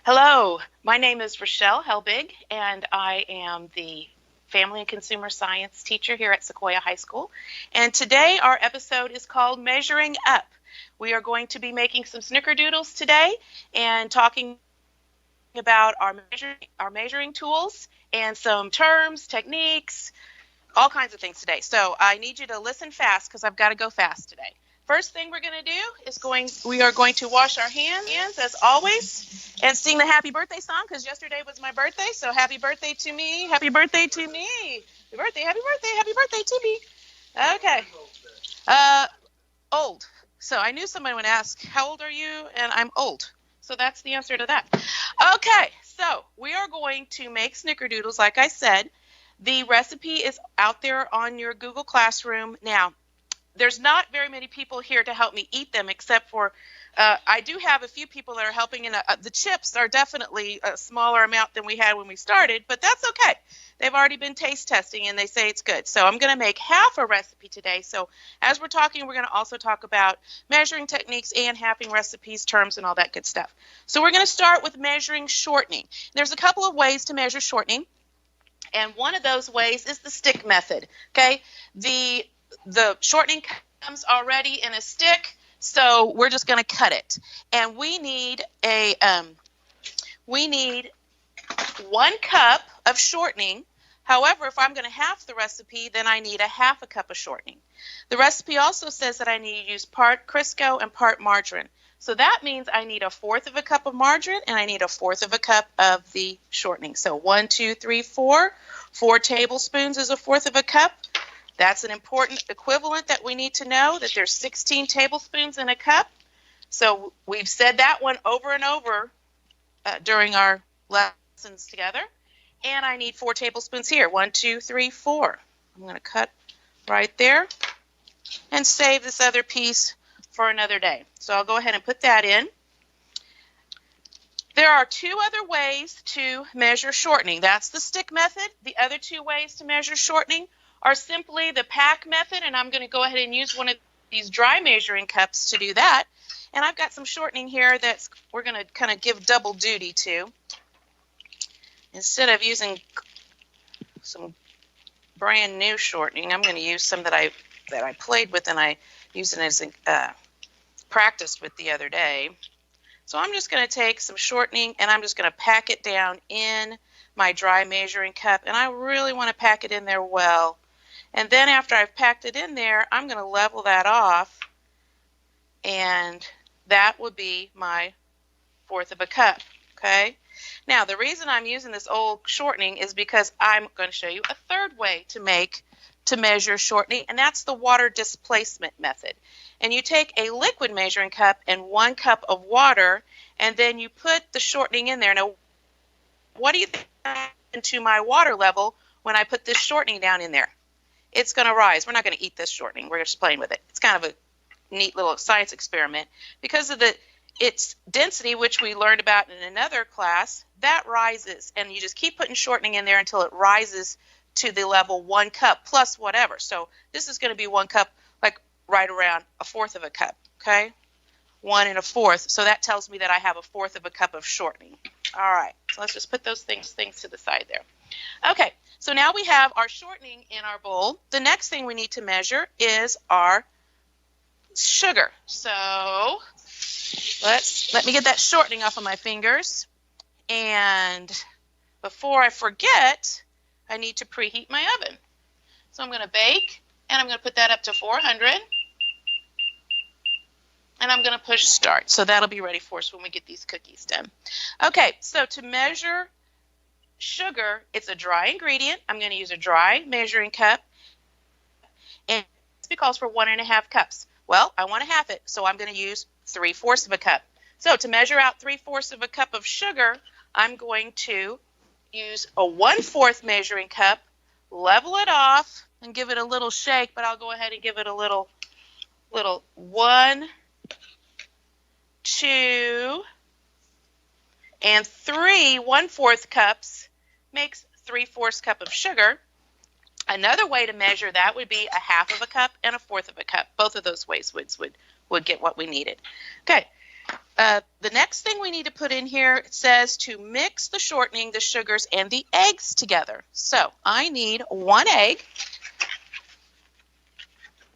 Hello, my name is Rochelle Helbig, and I am the Family and Consumer Science teacher here at Sequoyah High School. And today our episode is called Measuring Up. We are going to be making some snickerdoodles today and talking about our measuring tools and some terms, techniques, all kinds of things today. So I need you to listen fast because I've got to go fast today. First thing we're going to do is we are going to wash our hands as always and sing the happy birthday song because yesterday was my birthday. So happy birthday to me. Happy birthday to me. Happy birthday, happy birthday, happy birthday to me. Okay. Old. So I knew somebody would ask, how old are you? And I'm old. So that's the answer to that. Okay. So we are going to make snickerdoodles like I said. The recipe is out there on your Google Classroom. Now, there's not very many people here to help me eat them except for I do have a few people that are helping. And the chips are definitely a smaller amount than we had when we started, but that's okay. They've already been taste testing and they say it's good. So I'm going to make half a recipe today. So as we're talking, we're going to also talk about measuring techniques and halving recipes, terms, and all that good stuff. So we're going to start with measuring shortening. There's a couple of ways to measure shortening. And one of those ways is the stick method. Okay, the shortening comes already in a stick, so we're just going to cut it. And we need 1 cup of shortening. However, if I'm going to half the recipe, then I need a half a cup of shortening. The recipe also says that I need to use part Crisco and part margarine. So that means I need 1/4 of a cup of margarine and I need 1/4 of a cup of the shortening. So 1, 2, 3, 4. 4 tablespoons is 1/4 of a cup. That's an important equivalent that we need to know, that there's 16 tablespoons in a cup. So we've said that one over and over during our lessons together. And I need 4 tablespoons here. 1, 2, 3, 4. I'm going to cut right there and save this other piece for another day. So I'll go ahead and put that in. There are 2 other ways to measure shortening. That's the stick method. The other 2 ways to measure shortening are simply the pack method, and I'm going to go ahead and use one of these dry measuring cups to do that. And I've got some shortening here that's we're going to kind of give double duty to. Instead of using some brand new shortening, I'm going to use some that I played with and I used it as practiced with the other day. So I'm just going to take some shortening and I'm just going to pack it down in my dry measuring cup, and I really want to pack it in there well. And then after I've packed it in there, I'm going to level that off, and that would be my 1/4 of a cup, okay? Now, the reason I'm using this old shortening is because I'm going to show you a third way to measure shortening, and that's the water displacement method. And you take a liquid measuring cup and 1 cup of water, and then you put the shortening in there. Now, what do you think happened to my water level when I put this shortening down in there? It's going to rise. We're not going to eat this shortening. We're just playing with it. It's kind of a neat little science experiment. Because of its density, which we learned about in another class, that rises. And you just keep putting shortening in there until it rises to the level 1 cup plus whatever. So this is going to be 1 cup, like right around 1/4 of a cup, okay? 1 1/4. So that tells me that I have 1/4 of a cup of shortening. All right, so let's just put those things to the side there. Okay, so now we have our shortening in our bowl. The next thing we need to measure is our sugar. So let me get that shortening off of my fingers. And before I forget, I need to preheat my oven. So I'm going to bake, and I'm going to put that up to 400. And I'm going to push start. So that'll be ready for us when we get these cookies done. Okay, so to measure sugar, it's a dry ingredient. I'm going to use a dry measuring cup. And it calls for 1 1/2 cups. Well, I want to half it, so I'm going to use 3/4 of a cup. So to measure out 3/4 of a cup of sugar, I'm going to use a 1/4 measuring cup, level it off, and give it a little shake, but I'll go ahead and give it a little 1, 2, and 3 1/4 cups makes 3/4 cup of sugar. Another way to measure that would be 1/2 of a cup and 1/4 of a cup. Both of those ways would get what we needed. Okay, The next thing we need to put in here, it says to mix the shortening, the sugars, and the eggs together. So I need 1 egg.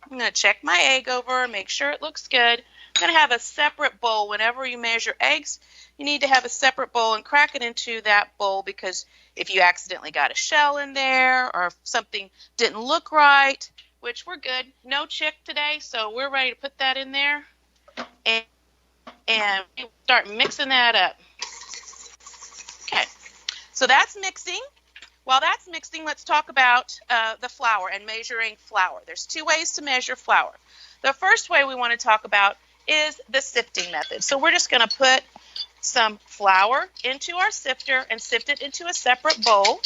I'm going to check my egg over, make sure it looks good. I'm going to have a separate bowl. Whenever you measure eggs, you need to have a separate bowl and crack it into that bowl, because if you accidentally got a shell in there or if something didn't look right, which we're good, no chick today, so we're ready to put that in there. And start mixing that up. Okay, so that's mixing. While that's mixing, let's talk about the flour and measuring flour. There's 2 ways to measure flour. The first way we want to talk about is the sifting method. So we're just going to put some flour into our sifter and sift it into a separate bowl.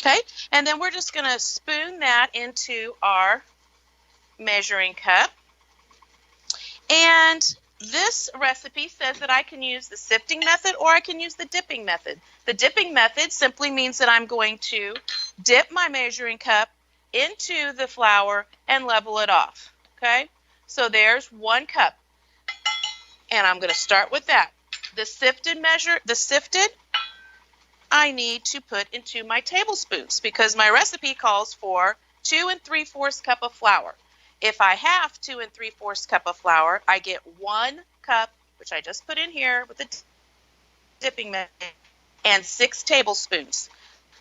Okay, and then we're just going to spoon that into our measuring cup. And this recipe says that I can use the sifting method or I can use the dipping method. The dipping method simply means that I'm going to dip my measuring cup into the flour and level it off. Okay, so there's 1 cup. And I'm going to start with that. The sifted I need to put into my tablespoons because my recipe calls for 2 3/4 cup of flour. If I have 2 3/4 cup of flour, I get 1 cup, which I just put in here with the dipping method, and 6 tablespoons.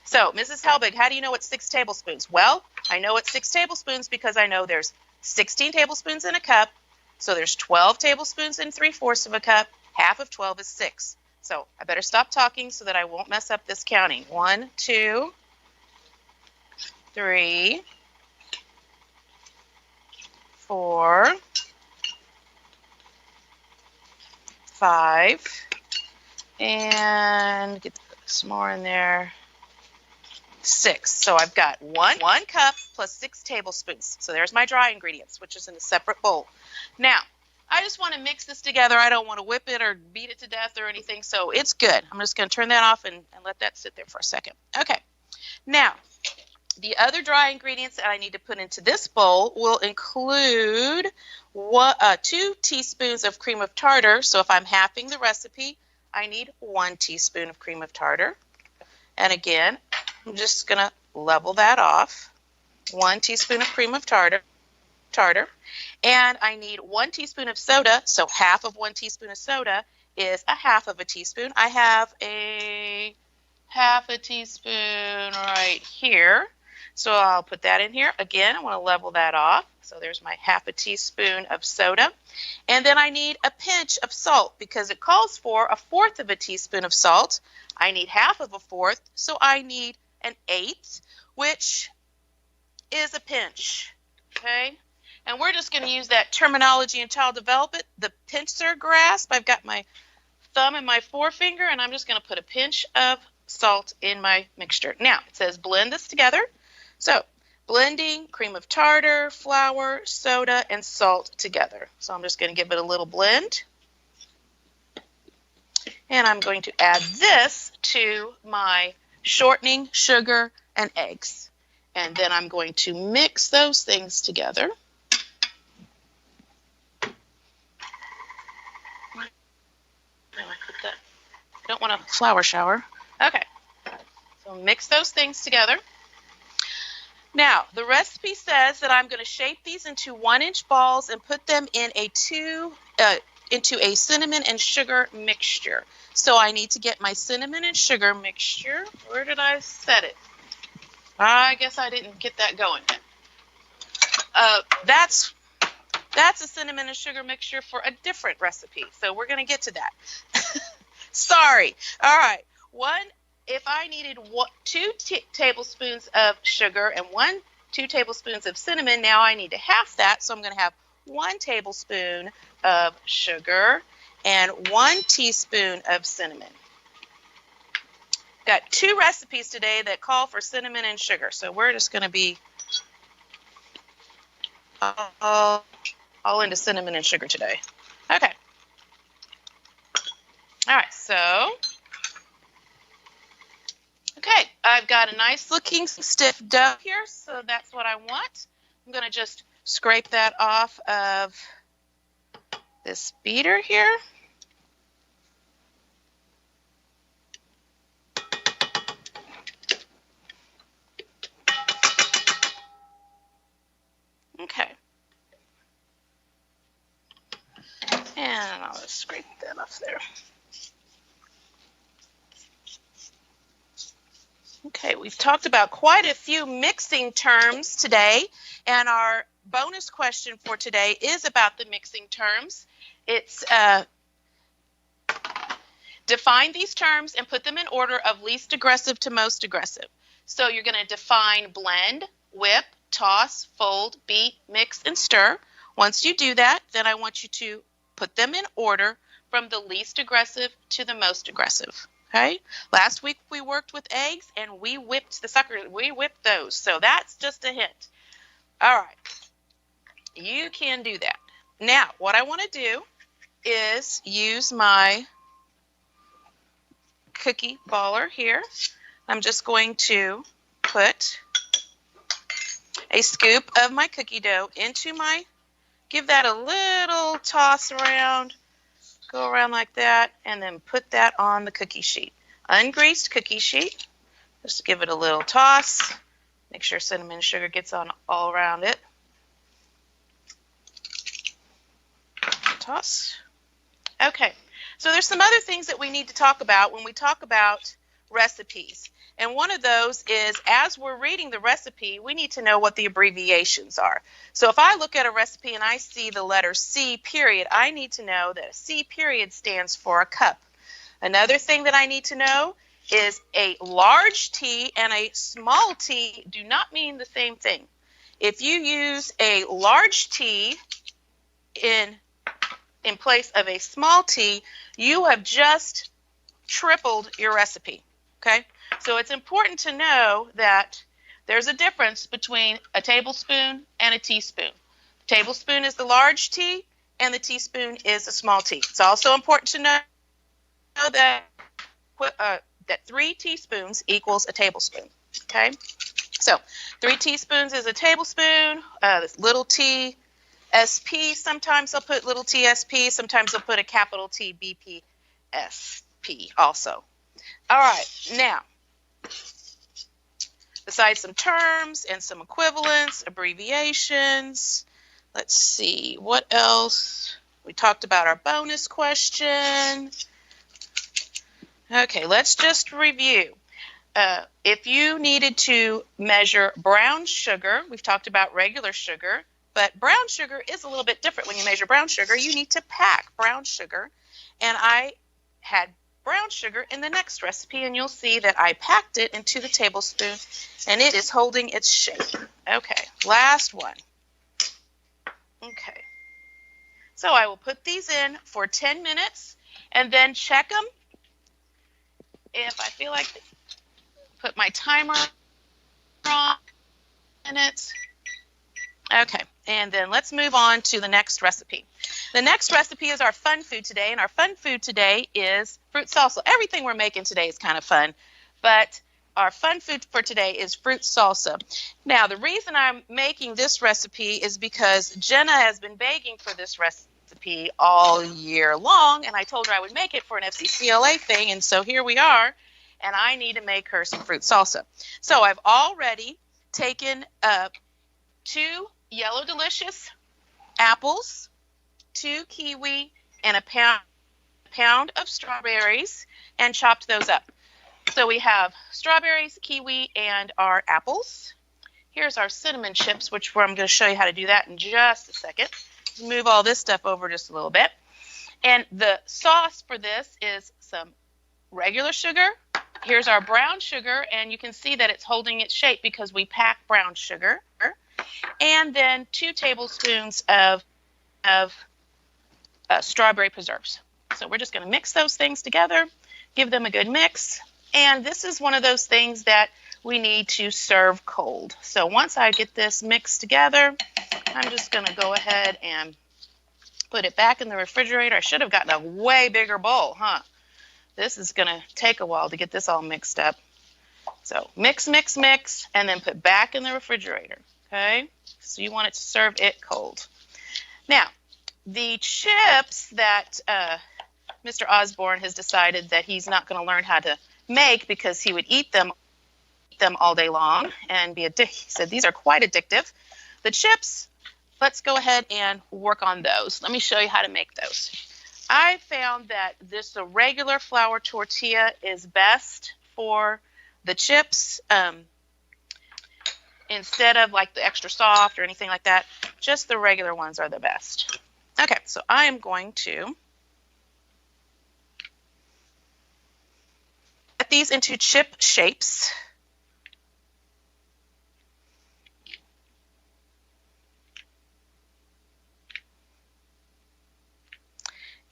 So, Mrs. Helbig, how do you know it's 6 tablespoons? Well, I know it's 6 tablespoons because I know there's 16 tablespoons in a cup, so there's 12 tablespoons in 3/4 of a cup. Half of 12 is 6. So I better stop talking so that I won't mess up this counting. 1, 2, 3, 4, 5, and get some more in there, 6. So I've got one cup plus 6 tablespoons. So there's my dry ingredients, which is in a separate bowl. Now, I just want to mix this together. I don't want to whip it or beat it to death or anything, so it's good. I'm just going to turn that off and let that sit there for a second. Okay. Now, the other dry ingredients that I need to put into this bowl will include 2 teaspoons of cream of tartar. So if I'm halving the recipe, I need 1 teaspoon of cream of tartar. And again, I'm just going to level that off. 1 teaspoon of cream of tartar. And I need 1 teaspoon of soda. So half of 1 teaspoon of soda is a half of a teaspoon. I have a half a teaspoon right here. So I'll put that in here. Again, I want to level that off. So there's my half a teaspoon of soda. And then I need a pinch of salt because it calls for 1/4 of a teaspoon of salt. I need half of a 1/4, so I need an 1/8, which is a pinch. Okay? And we're just going to use that terminology in child development, the pincer grasp. I've got my thumb and my forefinger, and I'm just going to put a pinch of salt in my mixture. Now, it says blend this together. So, blending cream of tartar, flour, soda, and salt together. So I'm just going to give it a little blend. And I'm going to add this to my shortening, sugar, and eggs. And then I'm going to mix those things together. I don't want a flour shower. Okay, so mix those things together. Now, the recipe says that I'm going to shape these into 1-inch balls and put them in into a cinnamon and sugar mixture. So I need to get my cinnamon and sugar mixture. Where did I set it? I guess I didn't get that going. That's a cinnamon and sugar mixture for a different recipe. So we're going to get to that. Sorry. All right. If I needed 2 tablespoons of sugar and 2 tablespoons of cinnamon, now I need to half that. So I'm going to have 1 tablespoon of sugar and 1 teaspoon of cinnamon. Got 2 recipes today that call for cinnamon and sugar. So we're just going to be all into cinnamon and sugar today. Okay. All right, so, okay, I've got a nice looking stiff dough here, so that's what I want. I'm going to just scrape that off of this beater here. Okay. And I'll just scrape that off there. Okay, we've talked about quite a few mixing terms today, and our bonus question for today is about the mixing terms. It's define these terms and put them in order of least aggressive to most aggressive. So you're going to define blend, whip, toss, fold, beat, mix, and stir. Once you do that, then I want you to put them in order from the least aggressive to the most aggressive. Okay. Last week we worked with eggs and we whipped the suckers. We whipped those. So that's just a hint. All right. You can do that. Now, what I want to do is use my cookie baller here. I'm just going to put a scoop of my cookie dough into my, give that a little toss around. Go around like that, and then put that on the cookie sheet. Ungreased cookie sheet. Just give it a little toss. Make sure cinnamon and sugar gets on all around it. Toss. Okay, so there's some other things that we need to talk about when we talk about recipes. And one of those is, as we're reading the recipe, we need to know what the abbreviations are. So if I look at a recipe and I see the letter C period, I need to know that a C period stands for a cup. Another thing that I need to know is a large T and a small t do not mean the same thing. If you use a large T in place of a small t, you have just tripled your recipe. Okay? So it's important to know that there's a difference between a tablespoon and a teaspoon. The tablespoon is the large T, and the teaspoon is the small t. It's also important to know that 3 teaspoons equals a tablespoon. Okay? So 3 teaspoons is a tablespoon. This little t, SP, sometimes I'll put little t, SP. Sometimes I'll put a capital T, BP, SP also. All right, now, besides some terms and some equivalents, abbreviations, let's see, what else? We talked about our bonus question. Okay, let's just review. If you needed to measure brown sugar, we've talked about regular sugar, but brown sugar is a little bit different. When you measure brown sugar, you need to pack brown sugar, and I had brown sugar in the next recipe, and you'll see that I packed it into the tablespoon, and it is holding its shape. Okay, last one. Okay, so I will put these in for 10 minutes, and then check them. If I feel like put my timer on minutes. Okay, and then let's move on to the next recipe. The next recipe is our fun food today, and our fun food today is fruit salsa. Everything we're making today is kind of fun, but our fun food for today is fruit salsa. Now, the reason I'm making this recipe is because Jenna has been begging for this recipe all year long, and I told her I would make it for an FCCLA thing, and so here we are, and I need to make her some fruit salsa. So I've already taken 2 Yellow Delicious apples, 2 kiwi, and a pound of strawberries, and chopped those up. So we have strawberries, kiwi, and our apples. Here's our cinnamon chips, which I'm going to show you how to do that in just a second. Move all this stuff over just a little bit. And the sauce for this is some regular sugar. Here's our brown sugar, and you can see that it's holding its shape because we pack brown sugar. And then 2 tablespoons of strawberry preserves. So we're just going to mix those things together, give them a good mix. And this is one of those things that we need to serve cold. So once I get this mixed together, I'm just going to go ahead and put it back in the refrigerator. I should have gotten a way bigger bowl, huh? This is going to take a while to get this all mixed up. So mix, mix, mix, and then put back in the refrigerator. Okay, so you want it to serve it cold. Now, the chips that Mr. Osborne has decided that he's not going to learn how to make because he would eat them all day long and be addicted. He said these are quite addictive. The chips, let's go ahead and work on those. Let me show you how to make those. I found that the regular flour tortilla is best for the chips. Instead of like the extra soft or anything like that, just the regular ones are the best. Okay, so I am going to cut these into chip shapes.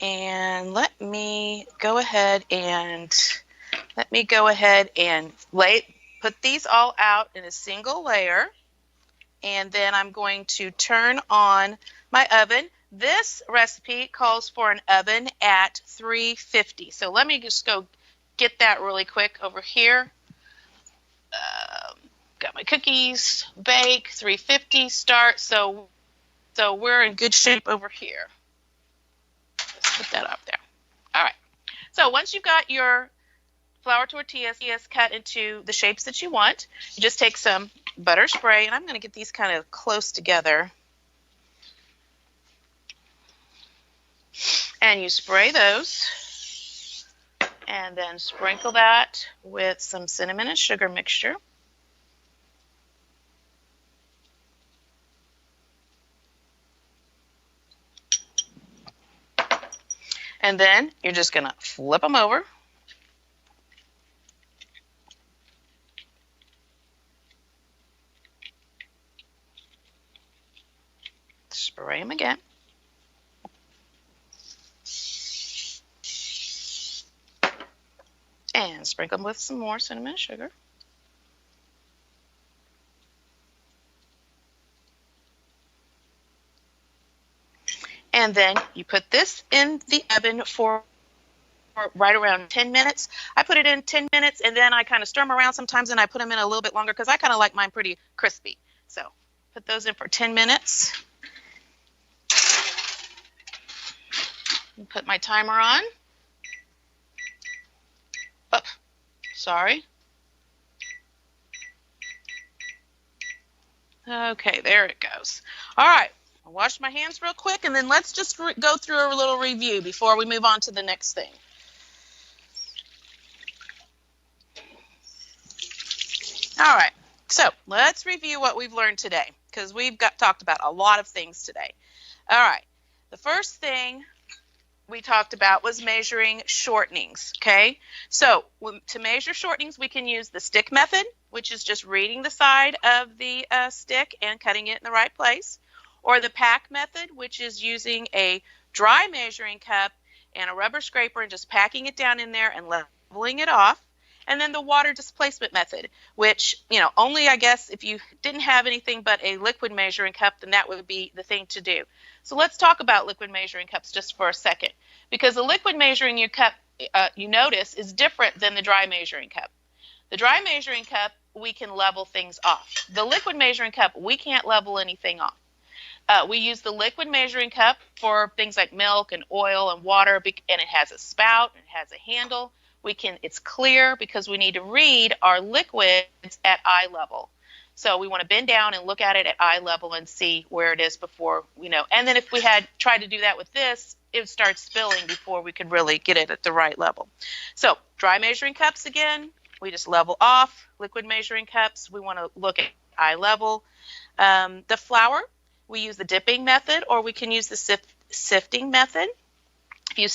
And let me go ahead and put these all out in a single layer, and then I'm going to turn on my oven. This recipe calls for an oven at 350. So let me just go get that really quick over here. Got my cookies, bake, 350, start. So we're in good shape over here. Let's put that up there. All right. So once you've got your flour tortillas cut into the shapes that you want, you just take some butter spray, and I'm going to get these kind of close together. And you spray those, and then sprinkle that with some cinnamon and sugar mixture. And then you're just going to flip them over. Spray them again. And sprinkle them with some more cinnamon and sugar. And then you put this in the oven for right around 10 minutes. I put it in 10 minutes, and then I kind of stir them around sometimes, and I put them in a little bit longer because I kind of like mine pretty crispy. So put those in for 10 minutes. Put my timer on. Oh, sorry. Okay, there it goes. All right, I'll wash my hands real quick, and then let's just go through a little review before we move on to the next thing. All right, so let's review what we've learned today, because we've talked about a lot of things today. All right, the first thing we talked about was measuring shortenings, okay? So to measure shortenings, we can use the stick method, which is just reading the side of the stick and cutting it in the right place, or the pack method, which is using a dry measuring cup and a rubber scraper and just packing it down in there and leveling it off. And then the water displacement method, which, only I guess if you didn't have anything but a liquid measuring cup, then that would be the thing to do. So let's talk about liquid measuring cups just for a second, because the liquid measuring cup, you notice, is different than the dry measuring cup. The dry measuring cup, we can level things off. The liquid measuring cup, we can't level anything off. We use the liquid measuring cup for things like milk and oil and water, and it has a spout, and it has a handle. It's clear because we need to read our liquids at eye level. So we want to bend down and look at it at eye level and see where it is before we know. And then if we had tried to do that with this, it would start spilling before we could really get it at the right level. So dry measuring cups, again, we just level off. Liquid measuring cups, we want to look at eye level. The flour, we use the dipping method, or we can use the sifting method. If you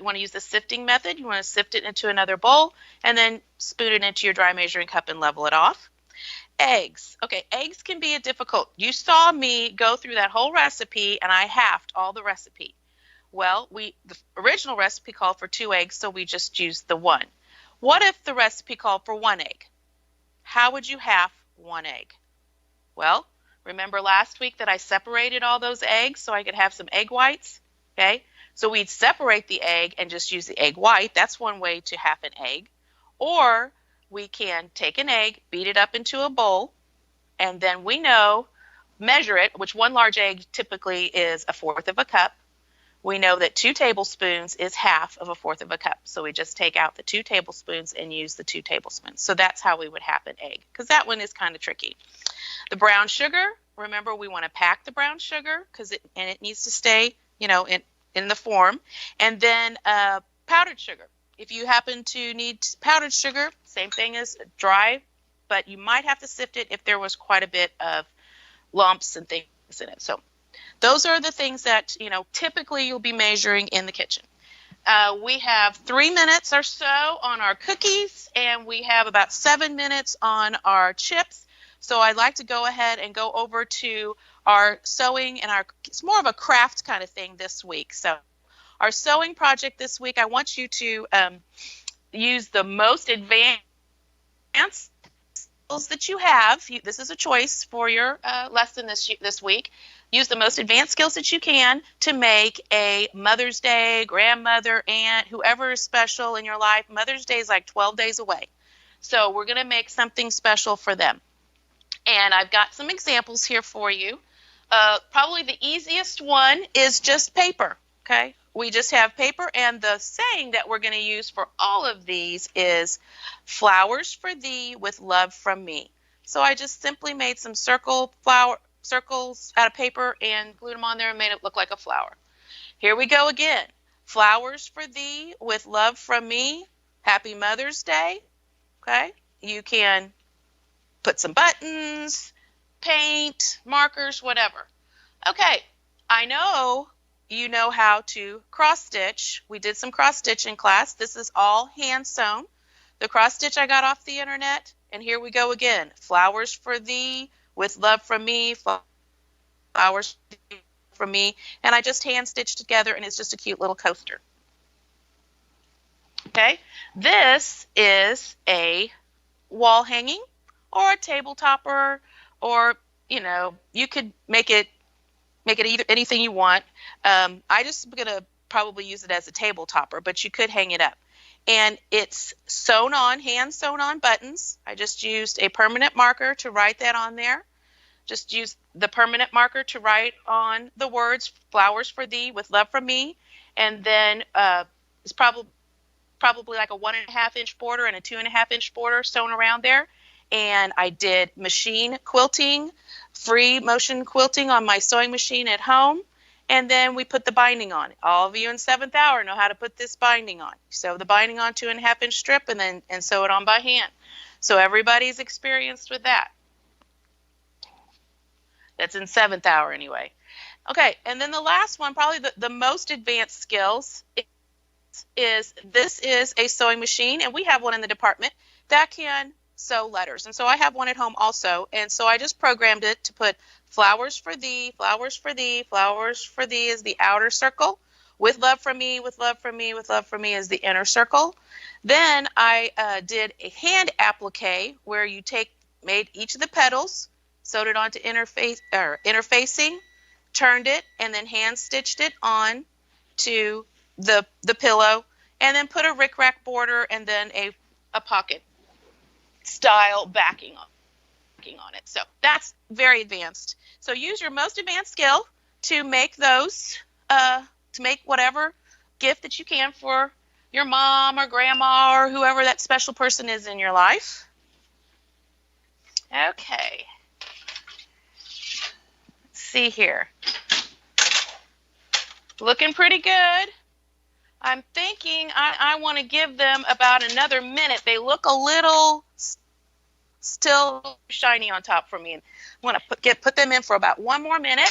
want to use the sifting method, you want to sift it into another bowl and then spoon it into your dry measuring cup and level it off. Eggs. Okay, eggs can be difficult. You saw me go through that whole recipe, and I halved all the recipe. Well, the original recipe called for 2 eggs, so we just used the 1. What if the recipe called for 1 egg? How would you half 1 egg? Well, remember last week that I separated all those eggs so I could have some egg whites? Okay, so we'd separate the egg and just use the egg white. That's one way to half an egg. Or we can take an egg, beat it up into a bowl, and then we know measure it, which one large egg typically is 1/4 of a cup. We know that 2 tablespoons is 1/2 of 1/4 of a cup. So we just take out the 2 tablespoons and use the 2 tablespoons. So that's how we would have an egg, because that one is kind of tricky. The brown sugar, remember we want to pack the brown sugar because it needs to stay, you know, in the form. And then powdered sugar. If you happen to need powdered sugar, same thing as dry, but you might have to sift it if there was quite a bit of lumps and things in it. So those are the things that, you know, typically you'll be measuring in the kitchen. We have 3 minutes or so on our cookies, and we have about 7 minutes on our chips. So I'd like to go ahead and go over to our sewing and it's more of a craft kind of thing this week. So our sewing project this week, I want you to use the most advanced skills that you have. This is a choice for your lesson this week. Use the most advanced skills that you can to make a Mother's Day, grandmother, aunt, whoever is special in your life. Mother's Day is like 12 days away. So we're going to make something special for them. And I've got some examples here for you. Probably the easiest one is just paper, okay? We just have paper, and the saying that we're going to use for all of these is flowers for thee with love from me. So I just simply made some circles out of paper and glued them on there and made it look like a flower. Here we go again. Flowers for thee with love from me. Happy Mother's Day. Okay? You can put some buttons, paint, markers, whatever. Okay, I know you know how to cross stitch. We did some cross stitch in class. This is all hand sewn. The cross stitch I got off the internet, and here we go again. Flowers for thee with love from me, flowers from me, and I just hand stitched together, and it's just a cute little coaster. Okay, this is a wall hanging or a table topper, or you know, you could make it either anything you want. I just gonna probably use it as a table topper, but you could hang it up. And it's sewn on, hand sewn on buttons. I just used a permanent marker to write that on there. Just use the permanent marker to write on the words flowers for thee with love from me. And then it's probably like a 1.5 inch border and a 2.5 inch border sewn around there. And I did machine quilting, free motion quilting on my sewing machine at home. And then we put the binding on. All of you in 7th hour know how to put this binding on. Sew the binding on 2.5 inch strip and sew it on by hand. So everybody's experienced with that. That's in 7th hour anyway. Okay, and then the last one, probably the most advanced skills, is this is a sewing machine, and we have one in the department that can sew letters. And so I have one at home also, and so I just programmed it to put flowers for thee, flowers for thee, flowers for thee is the outer circle, with love from me, with love from me, with love from me is the inner circle. Then I did a hand applique where you made each of the petals, sewed it onto interfacing, turned it, and then hand stitched it on to the pillow, and then put a rickrack border and then a pocket style backing on it. So that's very advanced. So use your most advanced skill to make those, to make whatever gift that you can for your mom or grandma or whoever that special person is in your life. Okay. Let's see here. Looking pretty good. I'm thinking I want to give them about another minute. They look a little still shiny on top for me. I'm going to put them in for about 1 more minute.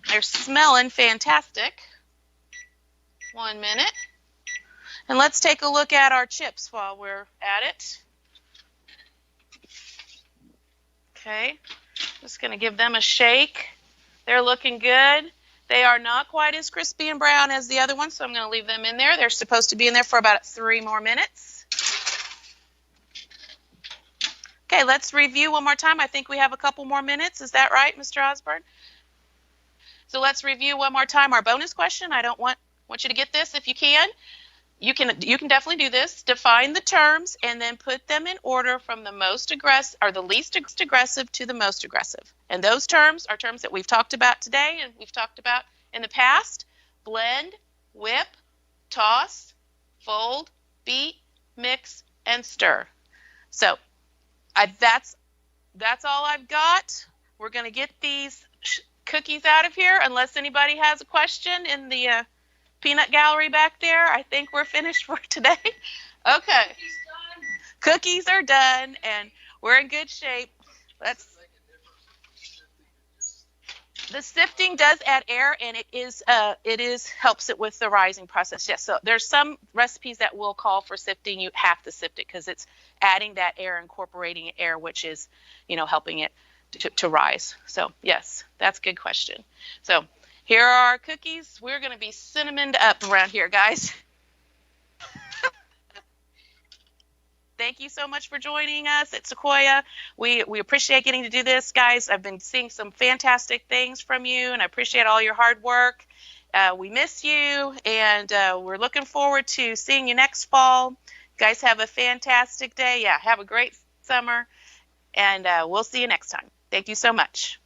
They're smelling fantastic. 1 minute. And let's take a look at our chips while we're at it. Okay, just going to give them a shake. They're looking good. They are not quite as crispy and brown as the other ones, so I'm going to leave them in there. They're supposed to be in there for about 3 more minutes. Okay, let's review one more time. I think we have a couple more minutes. Is that right, Mr. Osborne? So let's review one more time our bonus question. I don't want you to get this if you can. you can definitely do this. Define the terms and then put them in order from the most aggressive or the least aggressive to the most aggressive. And those terms are terms that we've talked about today and we've talked about in the past. Blend, whip, toss, fold, beat, mix, and stir. So that's all I've got. We're going to get these cookies out of here unless anybody has a question in the peanut gallery back there. I think we're finished for today. Okay. Cookies are done and we're in good shape. The sifting does add air, and it helps it with the rising process. Yes, so there's some recipes that will call for sifting. You have to sift it because it's adding that air, incorporating air, which is, helping it to rise. So yes, that's a good question. So here are our cookies. We're going to be cinnamoned up around here, guys. Thank you so much for joining us at Sequoyah. We appreciate getting to do this, guys. I've been seeing some fantastic things from you, and I appreciate all your hard work. We miss you, and we're looking forward to seeing you next fall. You guys have a fantastic day. Yeah, have a great summer, and we'll see you next time. Thank you so much.